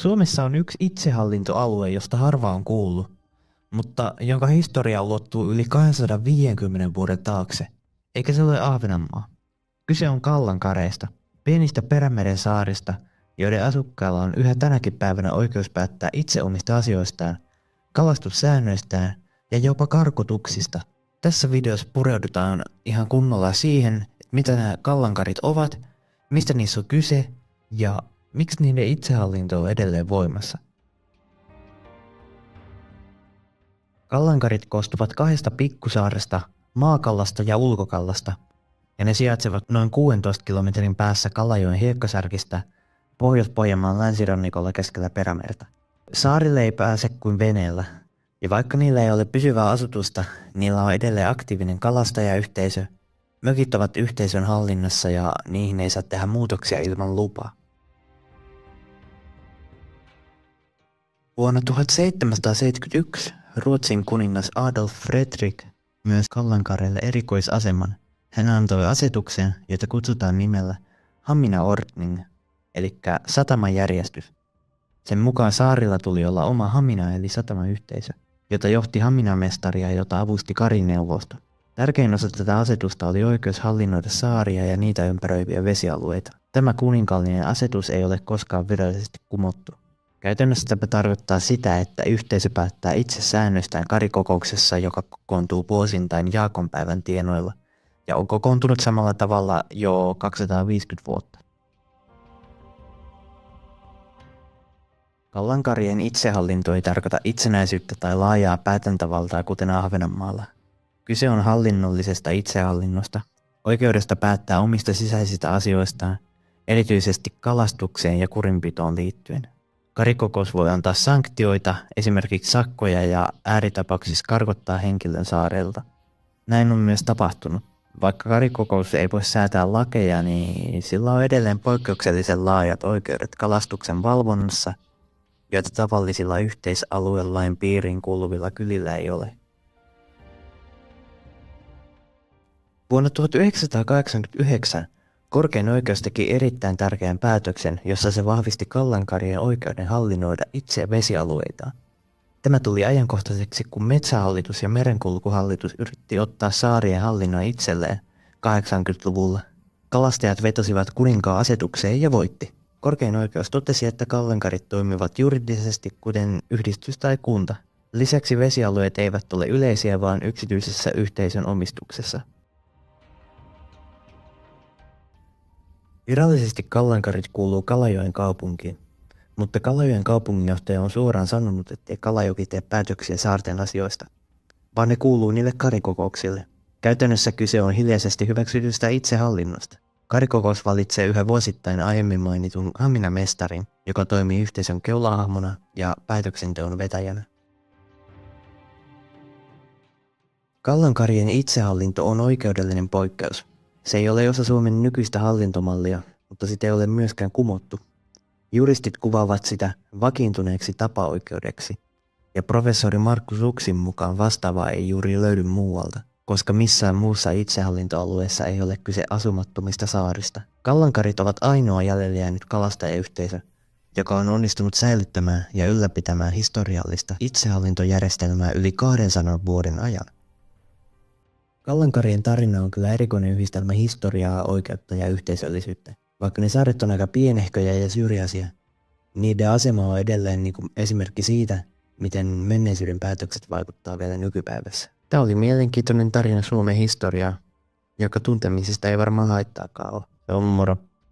Suomessa on yksi itsehallintoalue, josta harva on kuullut, mutta jonka historia ulottuu yli 250 vuoden taakse, eikä se ole Ahvenanmaa. Kyse on Kallankareista, pienistä Perämeren saarista, joiden asukkailla on yhä tänäkin päivänä oikeus päättää itse omista asioistaan, kalastussäännöistään ja jopa karkotuksista. Tässä videossa pureudutaan ihan kunnolla siihen, että mitä nämä Kallankarit ovat, mistä niissä on kyse ja miksi niiden itsehallinto on edelleen voimassa. Kallankarit koostuvat kahdesta pikkusaaresta, Maakallasta ja Ulkokallasta, ja ne sijaitsevat noin 16 kilometrin päässä Kalajoen hiekkasärkistä Pohjois-Pohjanmaan länsirannikolla keskellä Perämerta. Saarille ei pääse kuin veneellä, ja vaikka niillä ei ole pysyvää asutusta, niillä on edelleen aktiivinen kalastajayhteisö, mökit ovat yhteisön hallinnassa ja niihin ei saa tehdä muutoksia ilman lupaa. Vuonna 1771 Ruotsin kuningas Adolf Fredrik myös Kallankareille erikoisaseman. Hän antoi asetuksen, jota kutsutaan nimellä Hamina-ordning, eli satamajärjestys. Sen mukaan saarilla tuli olla oma hamina eli satamayhteisö, jota johti haminamestaria, jota avusti karineuvosto. Tärkein osa tätä asetusta oli oikeus hallinnoida saaria ja niitä ympäröiviä vesialueita. Tämä kuninkaallinen asetus ei ole koskaan virallisesti kumottu. Käytännössä tämä tarkoittaa sitä, että yhteisö päättää itse säännöistään karikokouksessa, joka kokoontuu vuosittain Jaakonpäivän tienoilla, ja on kokoontunut samalla tavalla jo 250 vuotta. Kallankarien itsehallinto ei tarkoita itsenäisyyttä tai laajaa päätäntävaltaa kuten Ahvenanmaalla. Kyse on hallinnollisesta itsehallinnosta, oikeudesta päättää omista sisäisistä asioistaan, erityisesti kalastukseen ja kurinpitoon liittyen. Karikokous voi antaa sanktioita, esimerkiksi sakkoja ja ääritapauksissa karkottaa henkilön saarelta. Näin on myös tapahtunut. Vaikka karikokous ei voi säätää lakeja, niin sillä on edelleen poikkeuksellisen laajat oikeudet kalastuksen valvonnassa, joita tavallisilla yhteisaluelain piiriin kuuluvilla kylillä ei ole. Vuonna 1989 korkein oikeus teki erittäin tärkeän päätöksen, jossa se vahvisti Kallankarien oikeuden hallinnoida itse vesialueitaan. Tämä tuli ajankohtaiseksi, kun Metsähallitus ja Merenkulkuhallitus yritti ottaa saarien hallinnon itselleen 80-luvulla. Kalastajat vetosivat kuninkaan asetukseen ja voitti. Korkein oikeus totesi, että Kallankarit toimivat juridisesti kuten yhdistys tai kunta. Lisäksi vesialueet eivät ole yleisiä, vaan yksityisessä yhteisön omistuksessa. Virallisesti Kallankarit kuuluu Kalajoen kaupunkiin, mutta Kalajoen kaupunginjohtaja on suoraan sanonut, ettei Kalajoki tee päätöksiä saarten asioista, vaan ne kuuluu niille karikokouksille. Käytännössä kyse on hiljaisesti hyväksytystä itsehallinnosta. Karikokous valitsee yhä vuosittain aiemmin mainitun haminamestarin, joka toimii yhteisön keulahahmona ja päätöksenteon vetäjänä. Kallankarien itsehallinto on oikeudellinen poikkeus. Se ei ole osa Suomen nykyistä hallintomallia, mutta sitä ei ole myöskään kumottu. Juristit kuvaavat sitä vakiintuneeksi tapaoikeudeksi, ja professori Markku Suksin mukaan vastaavaa ei juuri löydy muualta, koska missään muussa itsehallintoalueessa ei ole kyse asumattomista saarista. Kallankarit ovat ainoa jäljellä jäänyt kalastajayhteisö, joka on onnistunut säilyttämään ja ylläpitämään historiallista itsehallintojärjestelmää yli 200 vuoden ajan. Kallankarien tarina on kyllä erikoinen yhdistelmä historiaa, oikeutta ja yhteisöllisyyttä. Vaikka ne saaret on aika pienehköjä ja syrjäisiä, niiden asema on edelleen esimerkki siitä, miten menneisyyden päätökset vaikuttaa vielä nykypäivässä. Tämä oli mielenkiintoinen tarina Suomen historiaa, joka tuntemisesta ei varmaan haittaakaan ole. Se on moro.